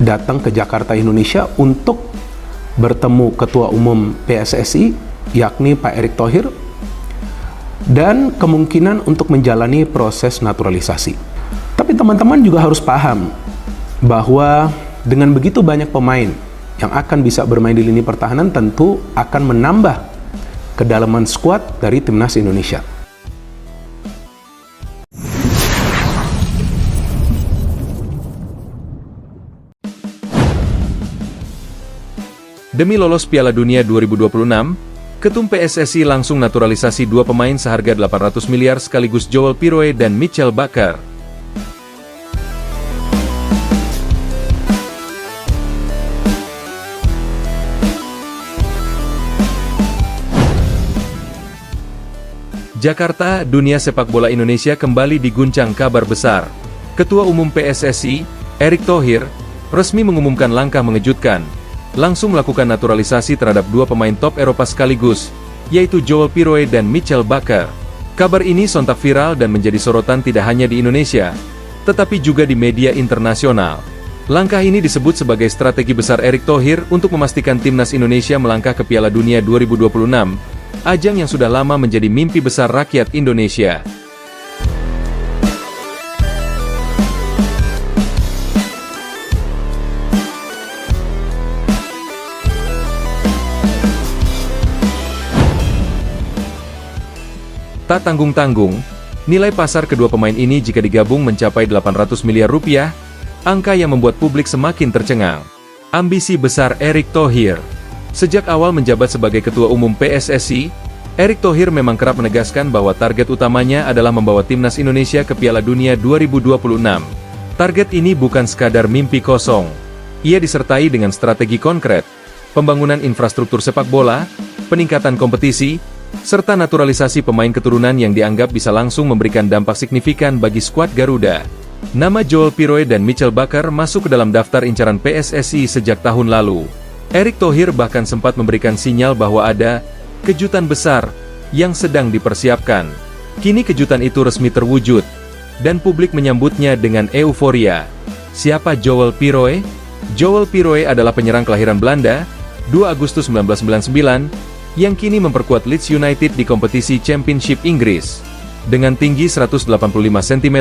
datang ke Jakarta, Indonesia untuk bertemu Ketua Umum PSSI, yakni Pak Erick Thohir, dan kemungkinan untuk menjalani proses naturalisasi. Tapi teman-teman juga harus paham bahwa dengan begitu banyak pemain yang akan bisa bermain di lini pertahanan, tentu akan menambah kedalaman skuad dari timnas Indonesia. Demi lolos Piala Dunia 2026, Ketum PSSI langsung naturalisasi dua pemain seharga 800 miliar sekaligus Joel Piroe dan Mitchell Bakker. Jakarta, dunia sepak bola Indonesia kembali diguncang kabar besar. Ketua Umum PSSI, Erick Thohir, resmi mengumumkan langkah mengejutkan. Langsung melakukan naturalisasi terhadap dua pemain top Eropa sekaligus, yaitu Joel Piroe dan Mitchell Bakker. Kabar ini sontak viral dan menjadi sorotan tidak hanya di Indonesia, tetapi juga di media internasional. Langkah ini disebut sebagai strategi besar Erick Thohir untuk memastikan timnas Indonesia melangkah ke Piala Dunia 2026, ajang yang sudah lama menjadi mimpi besar rakyat Indonesia. Tak tanggung-tanggung, nilai pasar kedua pemain ini jika digabung mencapai 800 miliar rupiah, angka yang membuat publik semakin tercengang. Ambisi besar Erick Thohir. Sejak awal menjabat sebagai Ketua Umum PSSI, Erick Thohir memang kerap menegaskan bahwa target utamanya adalah membawa timnas Indonesia ke Piala Dunia 2026. Target ini bukan sekadar mimpi kosong. Ia disertai dengan strategi konkret, pembangunan infrastruktur sepak bola, peningkatan kompetisi, serta naturalisasi pemain keturunan yang dianggap bisa langsung memberikan dampak signifikan bagi skuad Garuda. Nama Joel Piroe dan Mitchell Bakker masuk ke dalam daftar incaran PSSI sejak tahun lalu. Erick Thohir bahkan sempat memberikan sinyal bahwa ada kejutan besar yang sedang dipersiapkan. Kini kejutan itu resmi terwujud, dan publik menyambutnya dengan euforia. Siapa Joel Piroe? Joel Piroe adalah penyerang kelahiran Belanda, 2 Agustus 1999, yang kini memperkuat Leeds United di kompetisi Championship Inggris. Dengan tinggi 185 cm,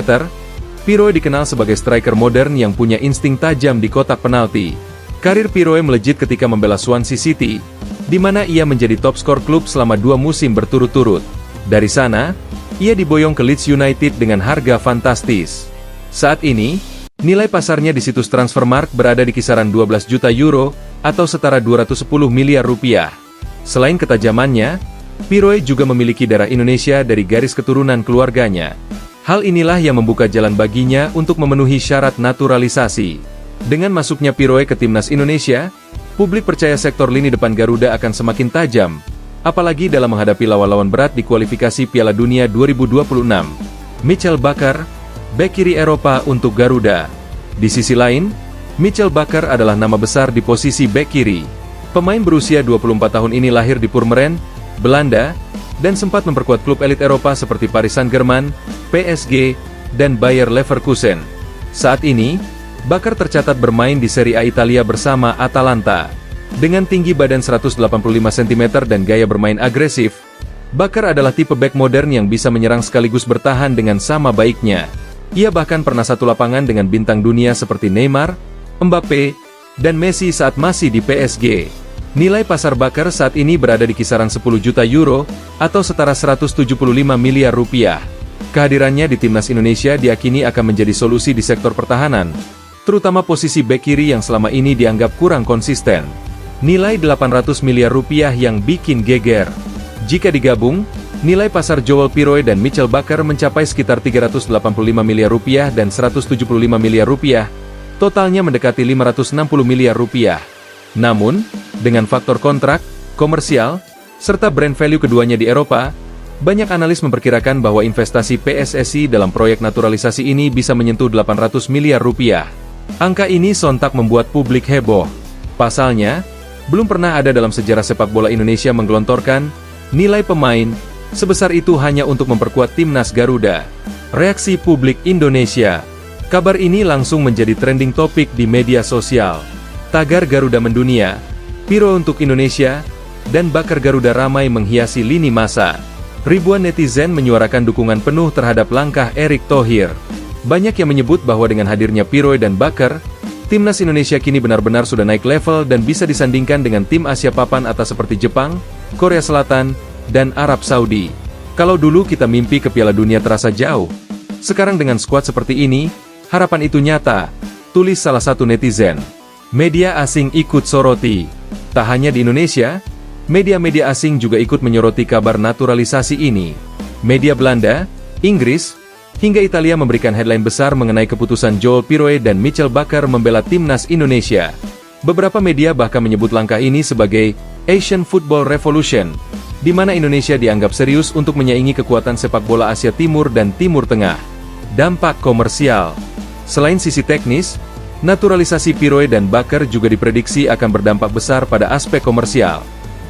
Piroe dikenal sebagai striker modern yang punya insting tajam di kotak penalti. Karir Piroe melejit ketika membela Swansea City, di mana ia menjadi top skor klub selama 2 musim berturut-turut. Dari sana, ia diboyong ke Leeds United dengan harga fantastis. Saat ini, nilai pasarnya di situs Transfermarkt berada di kisaran 12 juta euro atau setara 210 miliar rupiah. Selain ketajamannya, Piroe juga memiliki darah Indonesia dari garis keturunan keluarganya. Hal inilah yang membuka jalan baginya untuk memenuhi syarat naturalisasi. Dengan masuknya Piroe ke timnas Indonesia, publik percaya sektor lini depan Garuda akan semakin tajam, apalagi dalam menghadapi lawan-lawan berat di kualifikasi Piala Dunia 2026. Mitchell Bakker, bek kiri Eropa untuk Garuda. Di sisi lain, Mitchell Bakker adalah nama besar di posisi bek kiri. Pemain berusia 24 tahun ini lahir di Purmerend, Belanda, dan sempat memperkuat klub elit Eropa seperti Paris Saint-Germain, PSG, dan Bayer Leverkusen. Saat ini, Bakker tercatat bermain di Serie A Italia bersama Atalanta. Dengan tinggi badan 185 cm dan gaya bermain agresif, Bakker adalah tipe bek modern yang bisa menyerang sekaligus bertahan dengan sama baiknya. Ia bahkan pernah satu lapangan dengan bintang dunia seperti Neymar, Mbappe, dan Messi saat masih di PSG. Nilai pasar Bakker saat ini berada di kisaran 10 juta euro atau setara 175 miliar rupiah. Kehadirannya di timnas Indonesia diakini akan menjadi solusi di sektor pertahanan, terutama posisi bek kiri yang selama ini dianggap kurang konsisten. Nilai 800 miliar rupiah yang bikin geger. Jika digabung, nilai pasar Joel Piroe dan Mitchell Bakker mencapai sekitar 385 miliar rupiah dan 175 miliar rupiah, totalnya mendekati 560 miliar rupiah. Namun, dengan faktor kontrak, komersial, serta brand value keduanya di Eropa, banyak analis memperkirakan bahwa investasi PSSI dalam proyek naturalisasi ini bisa menyentuh 800 miliar rupiah. Angka ini sontak membuat publik heboh. Pasalnya, belum pernah ada dalam sejarah sepak bola Indonesia menggelontorkan nilai pemain sebesar itu hanya untuk memperkuat timnas Garuda. Reaksi publik Indonesia. Kabar ini langsung menjadi trending topik di media sosial. Tagar Garuda mendunia, Piro untuk Indonesia, dan Bakar Garuda ramai menghiasi lini masa. Ribuan netizen menyuarakan dukungan penuh terhadap langkah Erick Thohir. Banyak yang menyebut bahwa dengan hadirnya Piro dan Bakar, timnas Indonesia kini benar-benar sudah naik level dan bisa disandingkan dengan tim Asia papan atas seperti Jepang, Korea Selatan, dan Arab Saudi. Kalau dulu kita mimpi ke Piala Dunia terasa jauh, sekarang dengan skuad seperti ini, harapan itu nyata, tulis salah satu netizen. Media asing ikut soroti. Tak hanya di Indonesia, media-media asing juga ikut menyoroti kabar naturalisasi ini. Media Belanda, Inggris, hingga Italia memberikan headline besar mengenai keputusan Joel Piroe dan Michel Bakar membela timnas Indonesia. Beberapa media bahkan menyebut langkah ini sebagai Asian Football Revolution, di mana Indonesia dianggap serius untuk menyaingi kekuatan sepak bola Asia Timur dan Timur Tengah. Dampak komersial. Selain sisi teknis, naturalisasi Piroe dan Bakar juga diprediksi akan berdampak besar pada aspek komersial.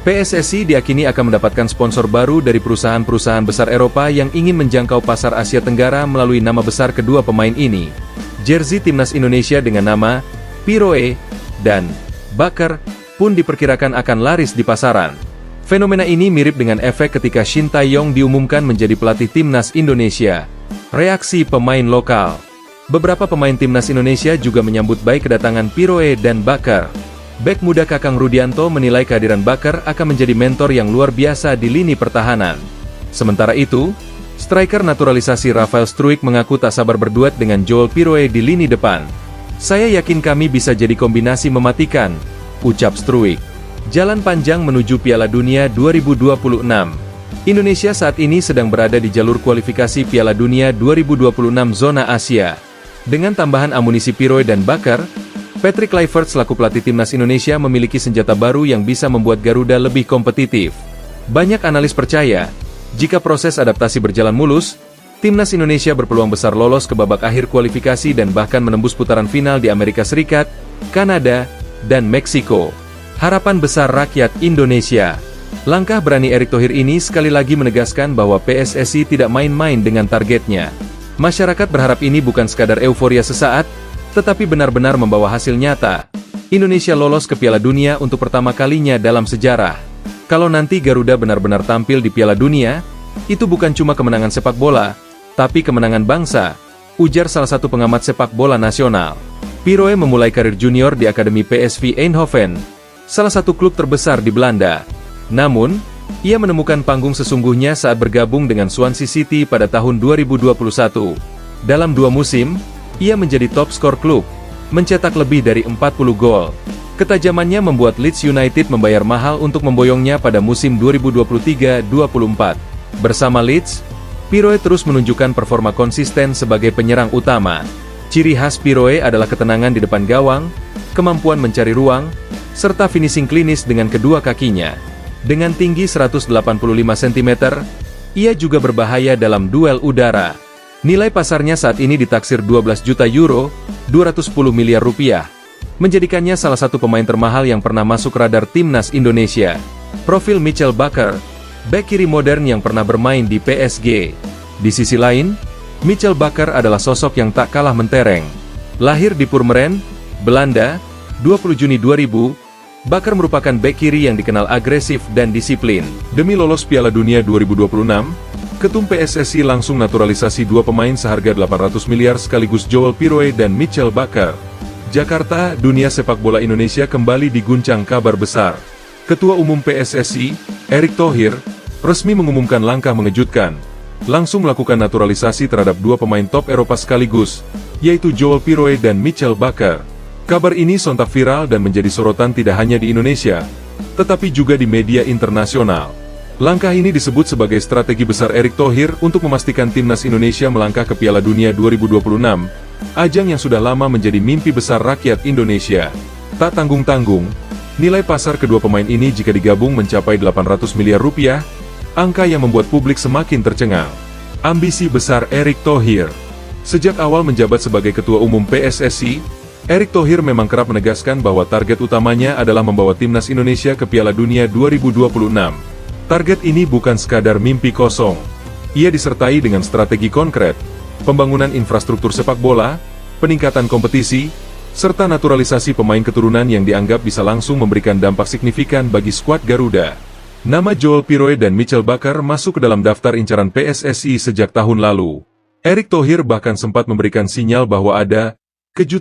PSSI diakini akan mendapatkan sponsor baru dari perusahaan-perusahaan besar Eropa yang ingin menjangkau pasar Asia Tenggara melalui nama besar kedua pemain ini. Jersey timnas Indonesia dengan nama Piroe dan Bakar pun diperkirakan akan laris di pasaran. Fenomena ini mirip dengan efek ketika Shin Tae-yong diumumkan menjadi pelatih timnas Indonesia. Reaksi pemain lokal. Beberapa pemain timnas Indonesia juga menyambut baik kedatangan Piroe dan Bakar. Bek muda Kakang Rudianto menilai kehadiran Bakar akan menjadi mentor yang luar biasa di lini pertahanan. Sementara itu, striker naturalisasi Rafael Struijk mengaku tak sabar berduet dengan Joel Piroe di lini depan. Saya yakin kami bisa jadi kombinasi mematikan, ucap Struijk. Jalan panjang menuju Piala Dunia 2026. Indonesia saat ini sedang berada di jalur kualifikasi Piala Dunia 2026 zona Asia. Dengan tambahan amunisi Piroe dan Bakar, Patrick Kluivert selaku pelatih timnas Indonesia memiliki senjata baru yang bisa membuat Garuda lebih kompetitif. Banyak analis percaya, jika proses adaptasi berjalan mulus, timnas Indonesia berpeluang besar lolos ke babak akhir kualifikasi dan bahkan menembus putaran final di Amerika Serikat, Kanada, dan Meksiko. Harapan besar rakyat Indonesia. Langkah berani Erick Thohir ini sekali lagi menegaskan bahwa PSSI tidak main-main dengan targetnya. Masyarakat berharap ini bukan sekadar euforia sesaat, tetapi benar-benar membawa hasil nyata. Indonesia lolos ke Piala Dunia untuk pertama kalinya dalam sejarah. Kalau nanti Garuda benar-benar tampil di Piala Dunia, itu bukan cuma kemenangan sepak bola, tapi kemenangan bangsa, ujar salah satu pengamat sepak bola nasional. Piroe memulai karir junior di Akademi PSV Eindhoven, salah satu klub terbesar di Belanda. Namun, ia menemukan panggung sesungguhnya saat bergabung dengan Swansea City pada tahun 2021. Dalam 2 musim, ia menjadi top skor klub, mencetak lebih dari 40 gol. Ketajamannya membuat Leeds United membayar mahal untuk memboyongnya pada musim 2023-24. Bersama Leeds, Piroe terus menunjukkan performa konsisten sebagai penyerang utama. Ciri khas Piroe adalah ketenangan di depan gawang, kemampuan mencari ruang, serta finishing klinis dengan kedua kakinya. Dengan tinggi 185 cm, ia juga berbahaya dalam duel udara. Nilai pasarnya saat ini ditaksir 12 juta euro, 210 miliar rupiah, menjadikannya salah satu pemain termahal yang pernah masuk radar timnas Indonesia. Profil Michel Bakar, bek kiri modern yang pernah bermain di PSG. Di sisi lain, Michel Bakar adalah sosok yang tak kalah mentereng. Lahir di Purmerend, Belanda, 20 Juni 2000, Bakar merupakan bek kiri yang dikenal agresif dan disiplin. Demi lolos Piala Dunia 2026, Ketum PSSI langsung naturalisasi 2 pemain seharga 800 miliar sekaligus Joel Piroe dan Michel Bakar. Jakarta, dunia sepak bola Indonesia kembali diguncang kabar besar. Ketua Umum PSSI, Erick Thohir, resmi mengumumkan langkah mengejutkan. Langsung melakukan naturalisasi terhadap 2 pemain top Eropa sekaligus, yaitu Joel Piroe dan Michel Bakar. Kabar ini sontak viral dan menjadi sorotan tidak hanya di Indonesia, tetapi juga di media internasional. Langkah ini disebut sebagai strategi besar Erick Thohir untuk memastikan timnas Indonesia melangkah ke Piala Dunia 2026, ajang yang sudah lama menjadi mimpi besar rakyat Indonesia. Tak tanggung-tanggung, nilai pasar kedua pemain ini jika digabung mencapai 800 miliar rupiah, angka yang membuat publik semakin tercengang. Ambisi besar Erick Thohir. Sejak awal menjabat sebagai Ketua Umum PSSI, Erick Thohir memang kerap menegaskan bahwa target utamanya adalah membawa timnas Indonesia ke Piala Dunia 2026. Target ini bukan sekadar mimpi kosong. Ia disertai dengan strategi konkret, pembangunan infrastruktur sepak bola, peningkatan kompetisi, serta naturalisasi pemain keturunan yang dianggap bisa langsung memberikan dampak signifikan bagi skuad Garuda. Nama Joel Piroe dan Mitchell Bakker masuk ke dalam daftar incaran PSSI sejak tahun lalu. Erick Thohir bahkan sempat memberikan sinyal bahwa ada kejutan